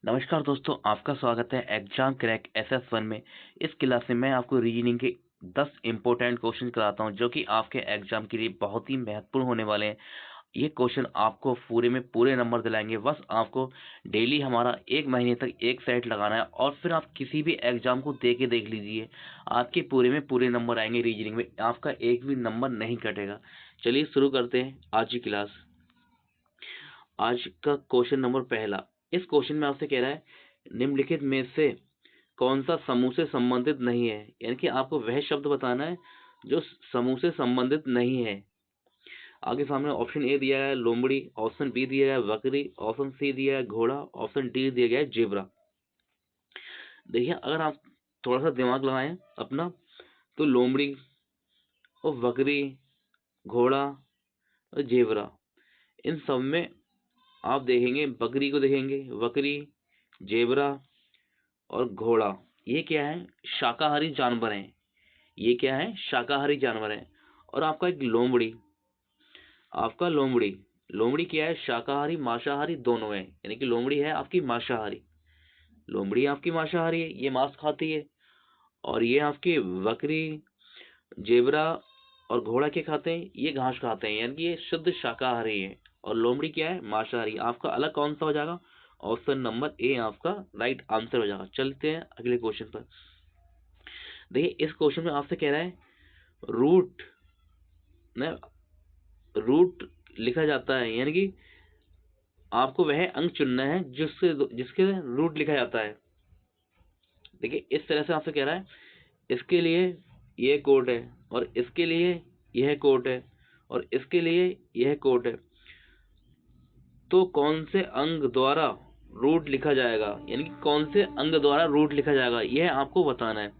नमस्कार दोस्तों, आपका स्वागत है एग्जाम क्रैक SS1 में। इस क्लास में मैं आपको रीजनिंग के 10 इम्पोर्टेंट क्वेश्चन कराता हूं जो कि आपके एग्जाम के लिए बहुत ही महत्वपूर्ण होने वाले हैं। ये क्वेश्चन आपको पूरे में पूरे नंबर दिलाएंगे। बस आपको डेली हमारा 1 महीने तक एक सेट लगाना है और फिर आप किसी भी एग्जाम को दे के देख लीजिए, आपके पूरे में पूरे नंबर आएंगे। रीजनिंग में आपका एक भी नंबर नहीं कटेगा। चलिए शुरू करते हैं आज की क्लास। आज का क्वेश्चन नंबर पहला। इस क्वेश्चन में आपसे कह रहा है निम्नलिखित में से कौन सा समूह से संबंधित नहीं है, यानी कि आपको वह शब्द बताना है जो समूह से संबंधित नहीं है। आगे सामने ऑप्शन ए दिया है लोमड़ी, ऑप्शन बी दिया है बकरी, ऑप्शन सी दिया है घोड़ा, ऑप्शन डी दिया गया है जेबरा। देखिए, अगर आप थोड़ा सा दिमाग लगाएं अपना, तो लोमड़ी और बकरी, घोड़ा और जेबरा, इन सब में आप देखेंगे बकरी को देखेंगे, बकरी, जेबरा और घोड़ा, ये क्या है? शाकाहारी जानवर हैं। ये क्या है? शाकाहारी जानवर हैं। और आपका एक लोमड़ी, आपका लोमड़ी, लोमड़ी क्या है? शाकाहारी मांसाहारी दोनों है, यानी कि लोमड़ी है आपकी मांसाहारी, लोमड़ी आपकी मांसाहारी है, ये मांस खाती है। और ये आपकी बकरी, जेबरा और घोड़ा क्या खाते हैं? ये घास खाते हैं, यानी कि ये शुद्ध शाकाहारी है। और लोमड़ी क्या है? मांसाहारी। आपका अलग कौन सा हो जाएगा? ऑप्शन नंबर ए आपका राइट आंसर हो जाएगा। चलते हैं अगले क्वेश्चन पर। देखिए, इस क्वेश्चन में आपसे कह रहा है रूट न रूट लिखा जाता है, यानी कि आपको वह अंक चुनना है जिसके रूट लिखा जाता है। देखिए, इस तरह से आपसे कह रहा है इसके लिए यह कोड है और इसके लिए यह कोड है और इसके लिए यह कोड है, तो कौन से अंग द्वारा रूट लिखा जाएगा, यानी कि कौन से अंग द्वारा रूट लिखा जाएगा, यह आपको बताना है।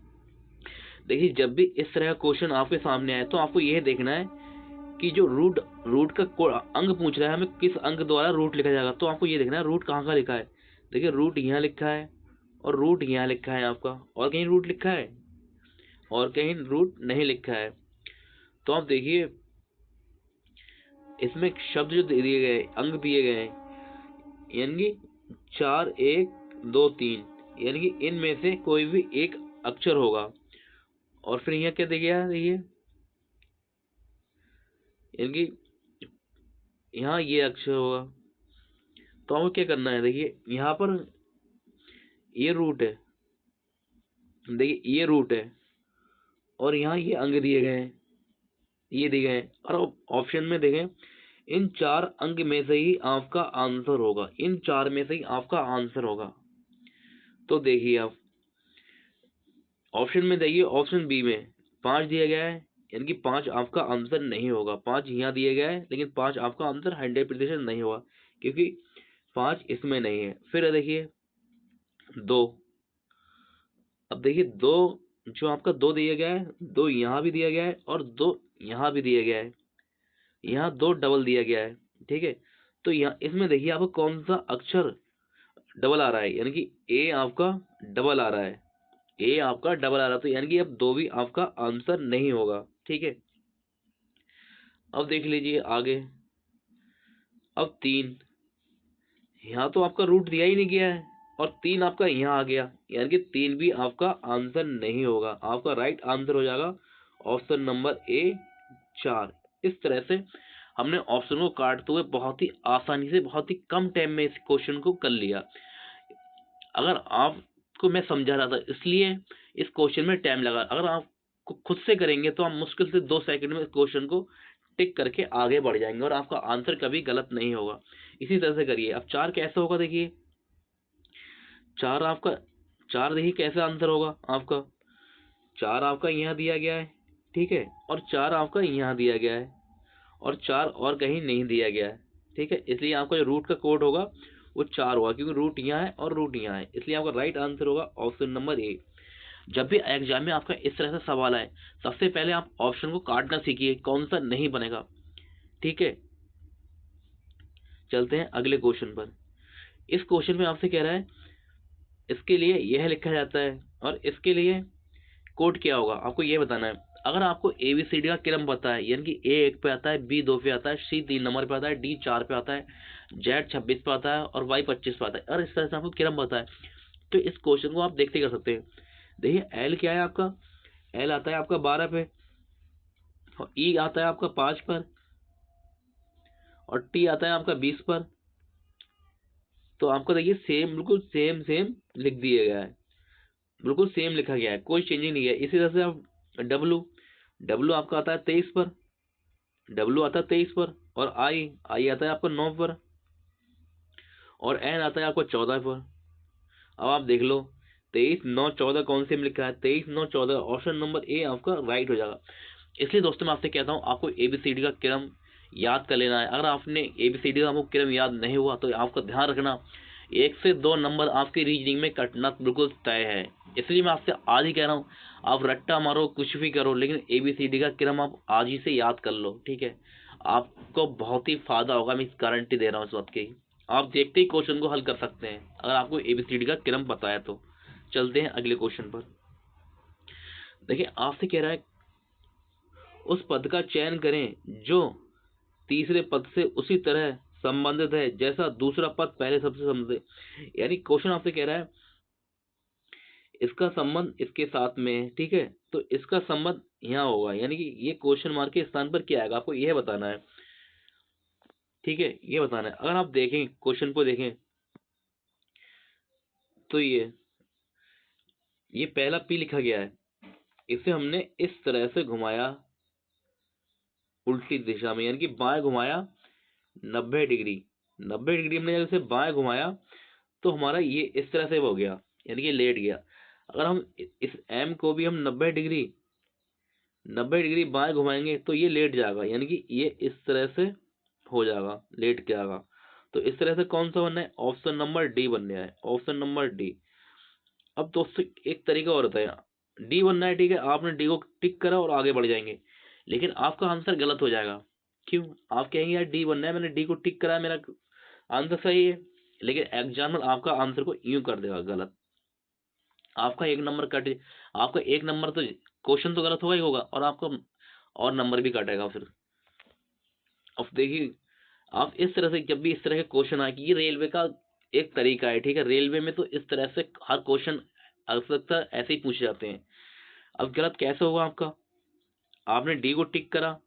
देखिए, जब भी इस तरह का क्वेश्चन आपके सामने आए तो आपको यह देखना है कि जो रूट रूट का अंग पूछ रहा है हमें, किस अंग द्वारा रूट लिखा जाएगा, तो आपको ये देखना है रूट कहाँ का लिखा है। देखिए, रूट यहाँ लिखा है और रूट यहाँ लिखा है आपका, और कहीं रूट लिखा है और कहीं रूट नहीं लिखा है। तो आप देखिए, इसमें शब्द जो दिए गए, अंग दिए गए हैं, यानी कि 4 1 2 3, यानी कि इनमें से कोई भी एक अक्षर होगा। और फिर यहाँ क्या दिया गया? देखिए, यानी कि यहाँ ये अक्षर होगा। तो आपको क्या करना है? देखिए, यहाँ पर ये रूट है, देखिए ये रूट है और यहाँ ये अंग दिए गए हैं, ये दिए गए हैं। और ऑप्शन में देखें, इन 4 अंक में से ही आपका आंसर होगा, इन 4 में से ही आपका आंसर होगा। तो देखिए, आप ऑप्शन में देखिए, ऑप्शन बी में 5 दिया गया है, यानी कि 5 आपका आंसर नहीं होगा। 5 यहाँ दिया गया है लेकिन 5 आपका आंसर 100% नहीं होगा, क्योंकि 5 इसमें नहीं है। फिर देखिए 2, अब देखिए 2, जो आपका 2 दिया गया है, 2 यहाँ भी दिया गया है और 2 यहाँ भी दिया गया है, यहाँ 2 डबल दिया गया है। ठीक है, तो यहाँ इसमें देखिए आपको कौन सा अक्षर डबल आ रहा है, यानी कि ए आपका डबल आ रहा है, ए आपका डबल आ रहा है, तो यानी कि अब 2 भी आपका आंसर नहीं होगा। ठीक है, अब देख लीजिए आगे। अब 3, यहाँ तो आपका रूट दिया ही नहीं गया है और 3 आपका यहाँ आ गया, यानी कि 3 भी आपका आंसर नहीं होगा। आपका राइट आंसर हो जाएगा ऑप्शन नंबर ए 4। इस तरह से हमने ऑप्शन को काटते हुए बहुत ही आसानी से, बहुत ही कम टाइम में इस क्वेश्चन को कर लिया। अगर आपको मैं समझा रहा था इसलिए इस क्वेश्चन में टाइम लगा, अगर आप खुद से करेंगे तो आप मुश्किल से 2 सेकंड में इस क्वेश्चन को टिक करके आगे बढ़ जाएंगे और आपका आंसर कभी गलत नहीं होगा। इसी तरह से करिए। अब 4 कैसे होगा? देखिए 4 आपका, 4 देखिए कैसे आंसर होगा आपका। 4 आपका यहाँ दिया गया है, ठीक है, और 4 आपका यहाँ दिया गया है और 4 और कहीं नहीं दिया गया है। ठीक है, इसलिए आपका जो रूट का कोड होगा वो 4 होगा, क्योंकि रूट यहाँ है और रूट यहाँ है, इसलिए आपका राइट आंसर होगा ऑप्शन नंबर ए। जब भी एग्जाम में आपका इस तरह से सवाल आए, सबसे पहले आप ऑप्शन को काटना सीखिए, कौन सा नहीं बनेगा। ठीक है, चलते हैं अगले क्वेश्चन पर। इस क्वेश्चन में आपसे कह रहा है इसके लिए यह लिखा जाता है और इसके लिए कोड क्या होगा, आपको यह बताना है। अगर आपको ABCD का क्रम पता है, यानी कि A 1 पे आता है, B 2 पे आता है, C 3 नंबर पे आता है, D 4 पे आता है, जेड 26 पे आता है और वाई 25 पे आता है, और इस तरह से आपको क्रम पता है, तो इस क्वेश्चन को आप देखते कर सकते हैं। देखिए एल क्या है आपका, एल आता है आपका 12 पे, और ई आता है आपका 5 पर, और टी आता है आपका 20 पर। तो आपको देखिए सेम, बिल्कुल सेम सेम लिख दिया गया है, बिल्कुल सेम लिखा गया है, कोई चेंजिंग नहीं है। इसी तरह से आप डब्लू, डब्लू आपका आता है 23 पर, डब्लू आता है 23 पर, और आई, आई आता है आपको 9 पर, और एन आता है आपको 14 पर। अब आप देख लो 23 9 14 कौन से में लिखा है, 23 9 14, ऑप्शन नंबर ए आपका राइट हो जाएगा। इसलिए दोस्तों मैं आपसे कहता हूँ आपको एबीसीडी का क्रम याद कर लेना है। अगर आपने एबीसीडी का आपको क्रम याद नहीं हुआ तो आपका ध्यान रखना 1 से 2 नंबर आपकी रीजनिंग में कटना बिल्कुल तय है। इसलिए मैं आपसे आज ही कह रहा हूँ, आप रट्टा मारो कुछ भी करो, लेकिन एबीसीडी का क्रम आप आज ही से याद कर लो, ठीक है। आपको बहुत ही फायदा होगा, मैं गारंटी दे रहा हूँ इस बात की। आप देखते ही क्वेश्चन को हल कर सकते हैं अगर आपको एबीसीडी का क्रम पता है तो। चलते हैं अगले क्वेश्चन पर। देखिए आपसे कह रहा है उस पद का चयन करें जो तीसरे पद से उसी तरह संबंधित है जैसा दूसरा पद पहले सबसे संबंधित है। यानी क्वेश्चन आपसे कह रहा है इसका संबंध इसके साथ में है, ठीक है, तो इसका संबंध यहाँ होगा, यानी कि ये क्वेश्चन मार्क के स्थान पर क्या आएगा आपको यह बताना है, ठीक है, ये बताना है। अगर आप देखें क्वेश्चन को देखें तो ये पहला पी लिखा गया है, इसे हमने इस तरह से घुमाया उल्टी दिशा में, यानी कि बाएं घुमाया 90 डिग्री, 90 डिग्री हमने जब इसे बाएं घुमाया तो हमारा ये इस तरह से हो गया, यानी कि लेट गया। अगर हम इस एम को भी हम 90 डिग्री बाएं घुमाएंगे तो ये लेट जाएगा, यानी कि ये इस तरह से हो जाएगा, लेट के आएगा। तो इस तरह से कौन सा बनना है, ऑप्शन नंबर डी बनने है, ऑप्शन नंबर डी। अब दोस्तों एक तरीका और होता है, डी बनना है, ठीक है, आपने डी को टिक करा और आगे बढ़ जाएंगे, लेकिन आपका आंसर गलत हो जाएगा। क्यों, आप कहेंगे यार डी बनना है, मैंने डी को टिक करा, मेरा आंसर सही है, लेकिन एग्जामिनर आपका आंसर को यूं कर देगा गलत, आपका 1 नंबर कट, आपका 1 नंबर तो क्वेश्चन तो गलत होगा ही होगा, और आपका और नंबर भी कटेगा फिर। अब देखिए आप इस तरह से जब भी इस तरह के क्वेश्चन आए, कि ये रेलवे का एक तरीका है, ठीक है, रेलवे में तो इस तरह से हर क्वेश्चन अक्सर ऐसे ही पूछे जाते हैं। अब गलत कैसे होगा आपका, आपने डी को टिक करा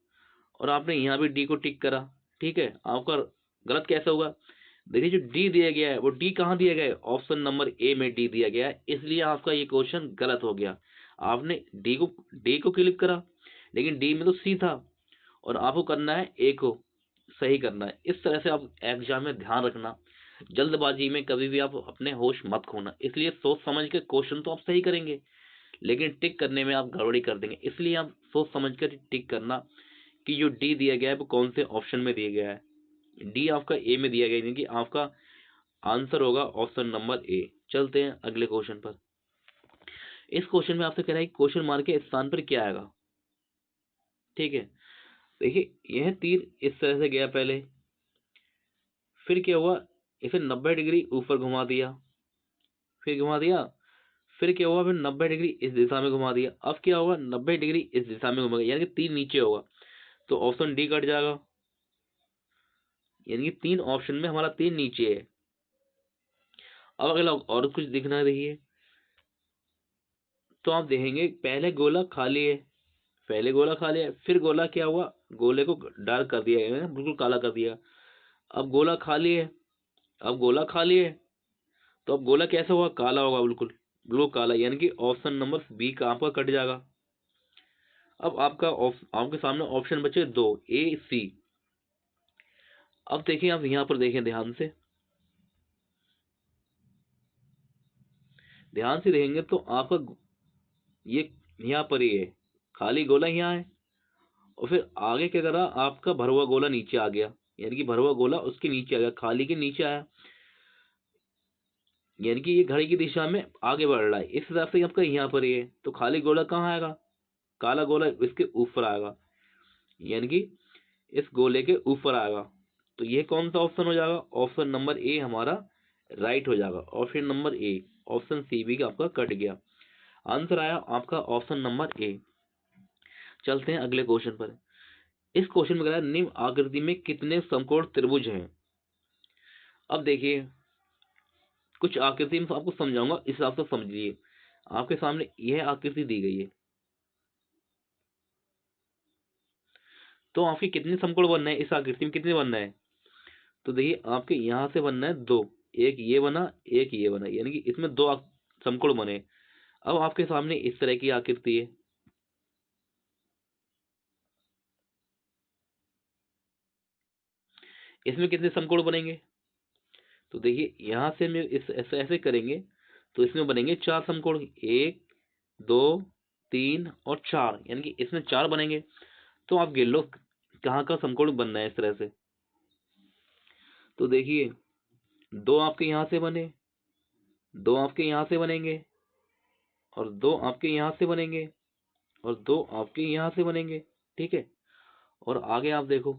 और आपने यहाँ भी डी को टिक करा, ठीक है, आपका गलत कैसे होगा। देखिए जो डी दिया गया है वो डी कहाँ दिया गया है, ऑप्शन नंबर ए में डी दिया गया है, इसलिए आपका ये क्वेश्चन गलत हो गया। आपने डी को क्लिक करा, लेकिन डी में तो सी था, और आपको करना है ए को सही करना है। इस तरह से आप एग्जाम में ध्यान रखना, जल्दबाजी में कभी भी आप अपने होश मत खोना, इसलिए सोच समझ के क्वेश्चन तो आप सही करेंगे, लेकिन टिक करने में आप गड़बड़ी कर देंगे, इसलिए आप सोच समझ कर टिक करना कि जो डी दिया गया है वो कौन से ऑप्शन में दिया गया है। डी आपका ए में दिया गया है, यानी कि आपका आंसर होगा ऑप्शन नंबर ए। चलते हैं अगले क्वेश्चन पर। इस क्वेश्चन में आपसे कह रहा है क्वेश्चन मार्क के स्थान पर क्या आएगा, ठीक है। देखिए यह तीर इस तरह से गया पहले, फिर क्या हुआ, इसे 90 डिग्री ऊपर घुमा दिया, फिर घुमा दिया, फिर क्या हुआ, फिर 90 डिग्री इस दिशा में घुमा दिया। अब क्या होगा, 90 डिग्री इस दिशा में घुमा, यानी कि तीन नीचे होगा, तो ऑप्शन डी कट जाएगा, यानी कि 3 ऑप्शन में हमारा 3 नीचे है। अब अगला और कुछ दिखना देखिए, तो आप देखेंगे पहले गोला खाली है, पहले गोला खाली है, फिर गोला क्या हुआ, गोले को डार्क कर दिया है, बिल्कुल काला कर दिया। अब गोला खाली है, अब गोला खाली है, तो अब गोला कैसा होगा, काला होगा, बिल्कुल बिल्कुल काला, यानी कि ऑप्शन नंबर बी का आपका कट जाएगा। अब आपके सामने ऑप्शन बचे 2, ए सी। अब देखिए आप यहाँ पर देखें ध्यान से, ध्यान से देखेंगे तो आपका ये यहाँ पर ही है, खाली गोला यहाँ है, और फिर आगे क्या करा, आपका भरा हुआ गोला नीचे आ गया, यानी कि भरा हुआ गोला उसके नीचे आ गया, खाली के नीचे आया, यानी कि ये घड़ी की दिशा में आगे बढ़ रहा है। इस हिसाब से आपका यहाँ पर ही है, तो खाली गोला कहाँ आएगा, काला गोला इसके ऊपर आएगा, यानी कि इस गोले के ऊपर आएगा। तो ये कौन सा ऑप्शन हो जाएगा, ऑप्शन नंबर ए हमारा राइट हो जाएगा, option number A, option C भी का आपका कट गया, आंसर आया आपका ऑप्शन नंबर ए। चलते हैं अगले क्वेश्चन पर। इस क्वेश्चन में कह रहा है निम्न आकृति में कितने समकोण त्रिभुज हैं, अब देखिए कुछ आकृति में आपको समझाऊंगा, इस हिसाब से समझिए। आपके सामने यह आकृति दी गई है, तो आपके कितने समकोण बनना है, इस आकृति में कितने बनना है? तो देखिए आपके यहां से बनना है दो, एक ये बना एक ये बना, यानी कि इसमें दो समकोण बने। अब आपके सामने इस तरह की आकृति है, इसमें कितने समकोण बनेंगे? तो देखिए यहां से मैं इस ऐसे करेंगे तो इसमें बनेंगे चार समकोण, एक दो तीन और चार, यानी कि इसमें चार बनेंगे। तो आप गिन लो कहाँ का समकोण बनना है इस तरह से। तो देखिए दो आपके यहां से बने, दो आपके यहां से बनेंगे, और दो आपके यहां से बनेंगे, और दो आपके यहां से बनेंगे। ठीक है, और आगे आप देखो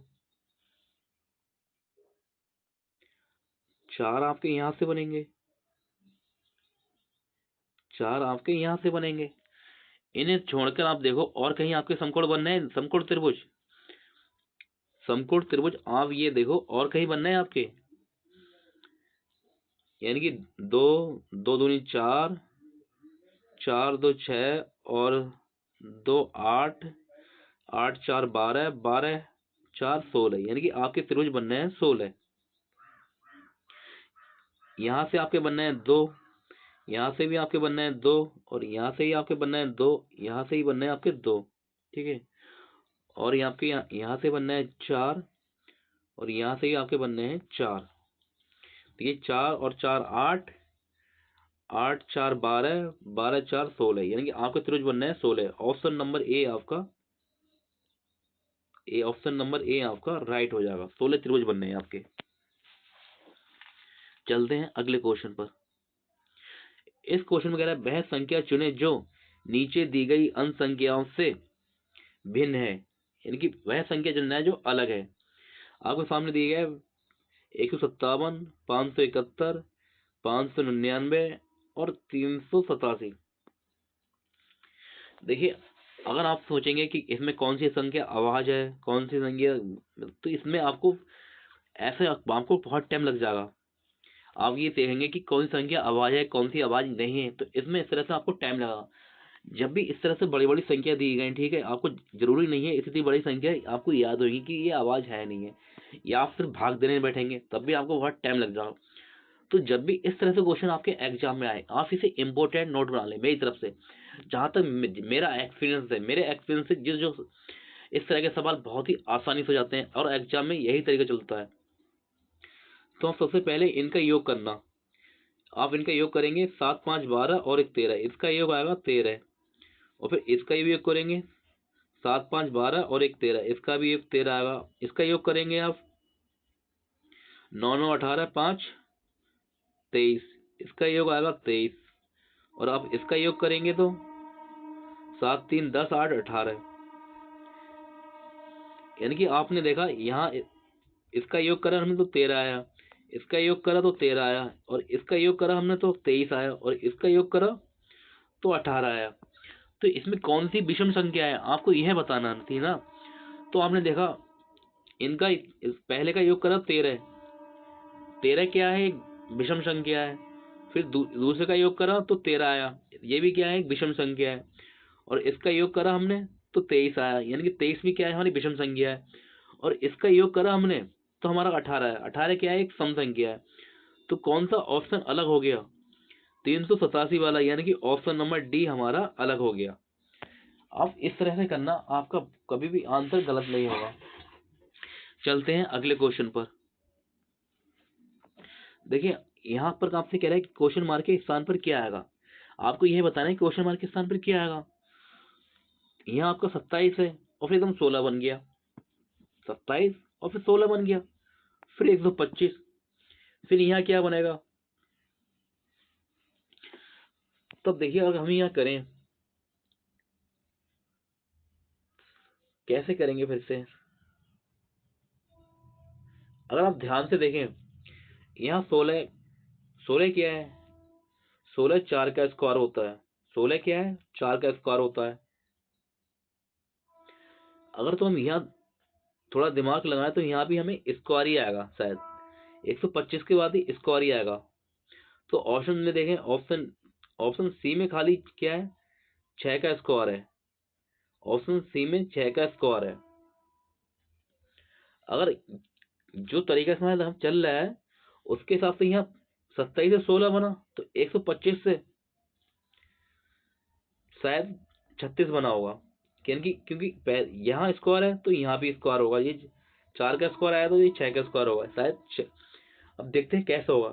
चार आपके यहां से बनेंगे, चार आपके यहां से बनेंगे। इन्हें छोड़कर आप देखो और कहीं आपके समकोण बनना है, समकोण त्रिभुज, समकोण त्रिभुज आप ये देखो और कहीं बनना है आपके, यानी कि दो, दो दूनी चार, चार दो छह, और दो आठ, आठ चार बारह, बारह चार सोलह, यानी कि आपके त्रिभुज बनने हैं 16। यहां से आपके बनने हैं दो, यहां से भी आपके बनने हैं दो, और यहां से ही आपके बनने हैं दो, यहां से ही बनने हैं आपके दो। ठीक है, और यहाँ आपके यहाँ से बनना है चार, और यहाँ से ही आपके बनने हैं चार। तो ये चार और चार आठ, आठ चार बारह, बारह चार सोलह, यानी कि आपका त्रिभुज बनना है 16। ऑप्शन नंबर ए आपका, ए ऑप्शन नंबर ए आपका राइट हो जाएगा, 16 त्रिभुज बनने हैं आपके। चलते हैं अगले क्वेश्चन पर। इस क्वेश्चन में कह रहा है वह संख्या चुने जो नीचे दी गई अंक संख्याओं से भिन्न है, यानी कि वह संख्या चुनना है जो अलग है। आपके सामने दिए गए 157, 571, 599 और 387। देखिए अगर आप सोचेंगे कि इसमें कौन सी संख्या अभाज्य है, कौन सी संख्या, तो इसमें आपको ऐसे आपको बहुत टाइम लग जाएगा। आप ये देखेंगे कि कौन सी संख्या अभाज्य है, कौन सी अभाज्य नहीं है, तो इसमें इस तरह से आपको टाइम लगा। जब भी इस तरह से बड़ी बड़ी संख्या दी गई, ठीक है, आपको जरूरी नहीं है इतनी बड़ी संख्या आपको याद होगी कि ये आवाज है नहीं है, या आप सिर्फ भाग देने में बैठेंगे तब भी आपको बहुत टाइम लग जाएगा। तो जब भी इस तरह से क्वेश्चन आपके एग्जाम में आए, आप इसे इंपॉर्टेंट नोट बना लें मेरी तरफ से। जहां तक मेरा एक्सपीरियंस है, मेरे एक्सपीरियंस से जो इस तरह के सवाल बहुत ही आसानी से हो जाते हैं, और एग्जाम में यही तरीका चलता है। तो आप सबसे पहले इनका योग करना, आप इनका योग करेंगे 7 5 12 और एक 13, इसका योग आएगा 13। और फिर इसका भी योग करेंगे 7 5 12 और एक 13, इसका भी योग 13 आएगा। इसका योग करेंगे आप 9 9 18 5 23, इसका योग आएगा 23। और आप इसका योग करेंगे तो 7 3 10 8 18, यानी कि आपने देखा यहाँ इसका योग करा हमने तो 13 आया, इसका योग करा तो 13 आया, और इसका योग करा हमने तो 23 आया, और इसका योग करा तो 18 आया। तो इसमें कौन सी विषम संख्या है आपको यह बताना थी ना। तो आपने देखा इनका पहले का योग करा 13, 13 क्या है, एक विषम संख्या है। फिर दूसरे का योग करा तो 13 आया, ये भी क्या है, एक विषम संख्या है। और इसका योग करा हमने तो 23 आया, यानी कि 23 भी क्या है, हमारी विषम संख्या है। और इसका योग करा हमने तो हमारा 18 है, 18 क्या है, एक सम संख्या है। तो कौन सा ऑप्शन अलग हो गया, 387 वाला, यानी कि ऑप्शन नंबर डी हमारा अलग हो गया। आप इस तरह से करना, आपका कभी भी आंसर गलत नहीं होगा। चलते हैं अगले क्वेश्चन पर। देखिए यहाँ पर आपसे कह रहा है कि क्वेश्चन मार्क के स्थान पर क्या आएगा, आपको यह बताना है क्वेश्चन मार्क के स्थान पर क्या आएगा। यहाँ आपका 27 है और फिर एकदम 16 बन गया, 27 और फिर 16 बन गया, फिर 125, फिर यहाँ क्या बनेगा। तब देखिए अगर हम यहाँ करें, कैसे करेंगे फिर से, अगर आप ध्यान से देखें यहाँ 16, 16 क्या है, 16 4 का स्क्वायर होता है, 16 क्या है, 4 का स्क्वायर होता है। अगर तो हम यहाँ थोड़ा दिमाग लगाएं तो यहाँ भी हमें स्क्वायर ही आएगा शायद, 125 के बाद ही स्क्वायर ही आएगा। तो ऑप्शन में देखें, ऑप्शन ऑप्शन सी में खाली क्या है, 6 का स्क्वायर है। ऑप्शन सी में 6 का स्क्वायर है। अगर जो तरीका से हम चल रहा है उसके हिसाब से यहाँ 27 से 16 बना, तो 125 से शायद 36 बना होगा, क्योंकि यहाँ स्क्वायर है तो यहाँ भी स्क्वायर होगा। ये 4 का स्क्वायर आया तो ये 6 का स्क्वायर होगा शायद। अब देखते हैं कैसा होगा।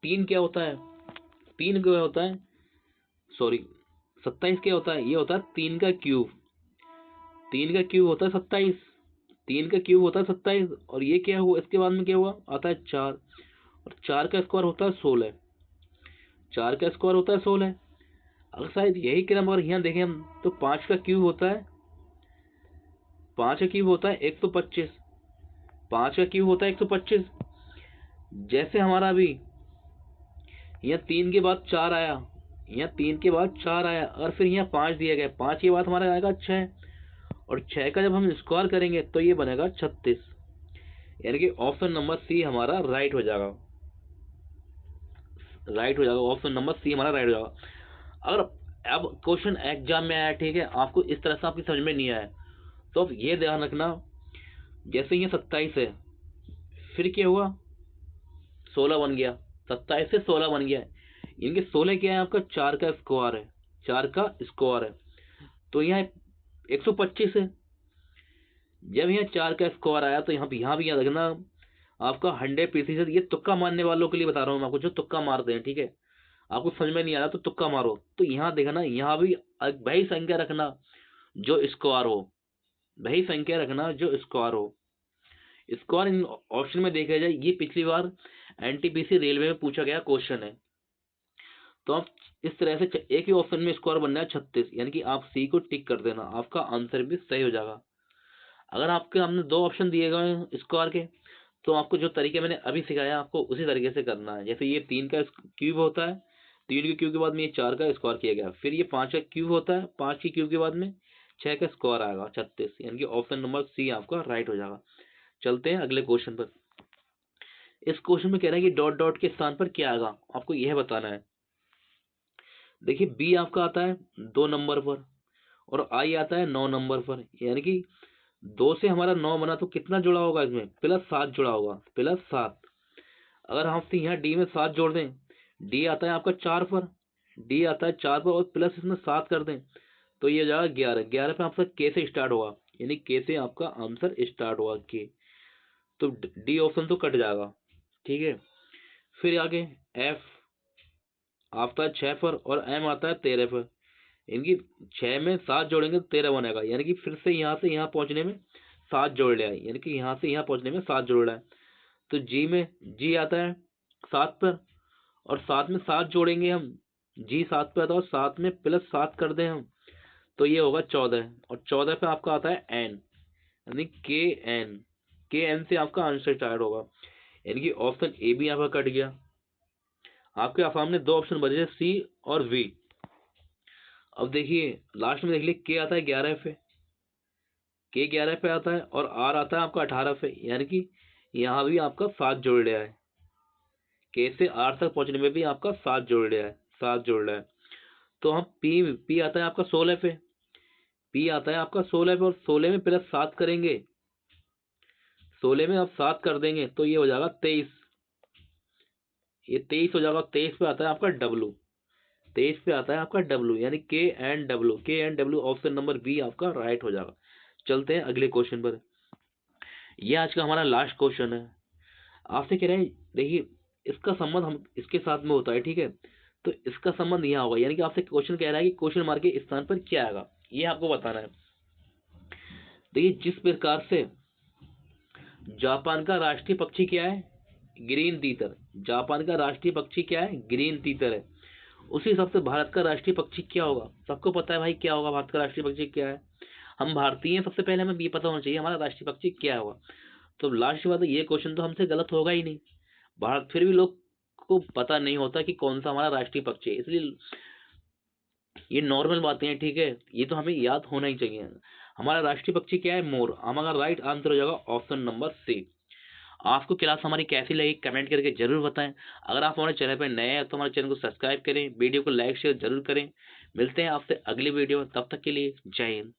3 क्या होता है, 3 क्या होता है, सॉरी 27 क्या होता है, ये होता है 3 का क्यूब। 3 का क्यूब होता है 27, 3 का क्यूब होता है 27। और ये क्या हुआ, इसके बाद में क्या हुआ, आता है 4, और 4 का स्क्वायर होता है 16। 4 का स्क्वायर होता है 16। अगर शायद यही क्रम अगर यहाँ देखें हम, तो 5 का क्यूब होता है, 5 का क्यूब होता है 125। 5 का क्यूब होता है 125। जैसे हमारा अभी यहाँ 3 के बाद 4 आया, यहाँ 3 के बाद 4 आया, और फिर यहाँ 5 दिया गया, 5 के बाद हमारा आएगा 6, और 6 का जब हम स्क्वायर करेंगे तो ये बनेगा 36। यानी कि ऑप्शन नंबर सी हमारा राइट हो जाएगा, राइट हो जाएगा। ऑप्शन नंबर सी हमारा राइट हो जाएगा। अगर अब क्वेश्चन एग्जाम में आया, ठीक है, आपको इस तरह से आपकी समझ में नहीं आया, तो अब ये ध्यान रखना, जैसे ये 27 है, फिर क्या हुआ, 16 बन गया, 27 से 16 बन गया। इनके 16 क्या है, आपका 4 का स्क्वायर है, 4 का स्क्वायर है, तो यहाँ 125 है। जब यहाँ 4 का स्क्वायर आया तो यहाँ भी याद रखना आपका 100%। ये तुक्का मारने वालों के लिए बता रहा हूँ मैं आपको, जो तुक्का मारते हैं, ठीक है, आपको समझ में नहीं आ रहा तो तुक्का मारो। तो यहाँ देखना, यहाँ भी वही संख्या रखना जो स्क्वायर हो, वही संख्या रखना जो स्क्वायर हो। स्क्वायर इन ऑप्शन में देखा जाए, ये पिछली बार एनटीपीसी रेलवे में पूछा गया क्वेश्चन है। तो आप इस तरह से एक ही ऑप्शन में स्क्वायर बनना है 36, यानी कि आप सी को टिक कर देना, आपका आंसर भी सही हो जाएगा। अगर आपके हमने 2 ऑप्शन दिए गए हैं स्क्वायर के, तो आपको जो तरीके मैंने अभी सिखाया आपको उसी तरीके से करना है। जैसे ये 3 का क्यूब होता है, 3 के क्यूब के बाद में ये 4 का स्क्वायर किया गया, फिर ये 5 का क्यूब होता है, 5 के क्यूब के बाद में 6 का स्क्वायर आएगा 36, यानी कि ऑप्शन नंबर सी आपका राइट हो जाएगा। चलते हैं अगले क्वेश्चन पर। इस क्वेश्चन में कह रहा है कि डॉट डॉट के स्थान पर क्या आएगा, आपको यह बताना है। देखिए बी आपका आता है 2 नंबर पर, और आई आता है 9 नंबर पर, यानी कि 2 से हमारा 9 बना, तो कितना जुड़ा होगा इसमें, +7 जुड़ा होगा, +7। अगर हम यहाँ डी में 7 जोड़ दें, डी आता है आपका 4 पर, डी आता है 4 पर, और प्लस इसमें 7 कर दें, तो ये हो जाएगा 11। 11 पे आपका के से स्टार्ट होगा, यानी के से आपका आंसर स्टार्ट होगा के, तो डी ऑप्शन तो कट जाएगा, ठीक है। फिर आगे एफ आता है 6 पर, और एम आता है 13 पर। इनकी 6 में 7 जोड़ेंगे तो 13 बनेगा, यानी कि फिर से यहाँ पहुंचने में 7 जोड़ लिया है, यानी कि यहाँ से यहाँ पहुंचने में 7 जोड़ रहा है। तो जी आता है 7 पर, और 7 में 7 जोड़ेंगे हम, जी 7 पे आता है, और 7 में +7 कर दें हम, तो ये होगा 14, और 14 पे आपका आता है एन, यानी के एन से आपका आंसर स्टार्ट होगा, यानी कि ऑप्शन ए भी आपका कट गया। आपके सामने 2 ऑप्शन बचे, सी और वी। अब देखिए लास्ट में देख लीजिए, के आता है 11 पे, के 11 पे आता है, और आर आता है आपका 18 पे, यानी कि यहाँ भी आपका 7 जोड़ लिया है, के से आर तक पहुंचने में भी आपका 7 जोड़ लिया है, 7 जोड़ लिया है। तो हम पी आता है आपका 16 पे, पी आता है आपका 16 पे, और 16 में +7 करेंगे, 16 में आप 7 कर देंगे तो ये हो जाएगा 23, ये 23 हो जाएगा। 23 पे आता है आपका डब्लू, 23 पे आता है आपका डब्लू, यानी के and W, option number B आपका राइट हो जाएगा। चलते हैं अगले क्वेश्चन पर। ये आज का हमारा लास्ट क्वेश्चन है। आपसे कह रहे हैं, देखिए इसका संबंध हम इसके साथ में होता है, ठीक है, तो इसका संबंध यहाँ होगा, यानी कि आपसे क्वेश्चन कह रहा है कि क्वेश्चन मार्क के स्थान पर क्या आएगा, ये आपको बताना है। देखिए जिस प्रकार से जापान का राष्ट्रीय पक्षी क्या है, ग्रीन तीतर, जापान का राष्ट्रीय पक्षी क्या है, ग्रीन तीतर है, उसी हिसाब से भारत का राष्ट्रीय पक्षी क्या होगा। सबको पता है भाई क्या होगा, भारत का राष्ट्रीय पक्षी क्या है, हम भारतीय हैं, सबसे पहले हमें ये पता होना चाहिए हमारा राष्ट्रीय पक्षी क्या होगा। तो लास्ट बात, ये क्वेश्चन तो हमसे गलत होगा ही नहीं, भारत फिर भी लोग को पता नहीं होता कि कौन सा हमारा राष्ट्रीय पक्षी है, इसलिए ये नॉर्मल बातें हैं, ठीक है, ये तो हमें याद होना ही चाहिए। हमारा राष्ट्रीय पक्षी क्या है, मोर, हमारा राइट आंसर हो जाएगा ऑप्शन नंबर सी। आपको क्लास हमारी कैसी लगी कमेंट करके जरूर बताएं। अगर आप हमारे चैनल पर नए हैं तो हमारे चैनल को सब्सक्राइब करें, वीडियो को लाइक शेयर जरूर करें। मिलते हैं आपसे अगली वीडियो में, तब तक के लिए जय हिंद।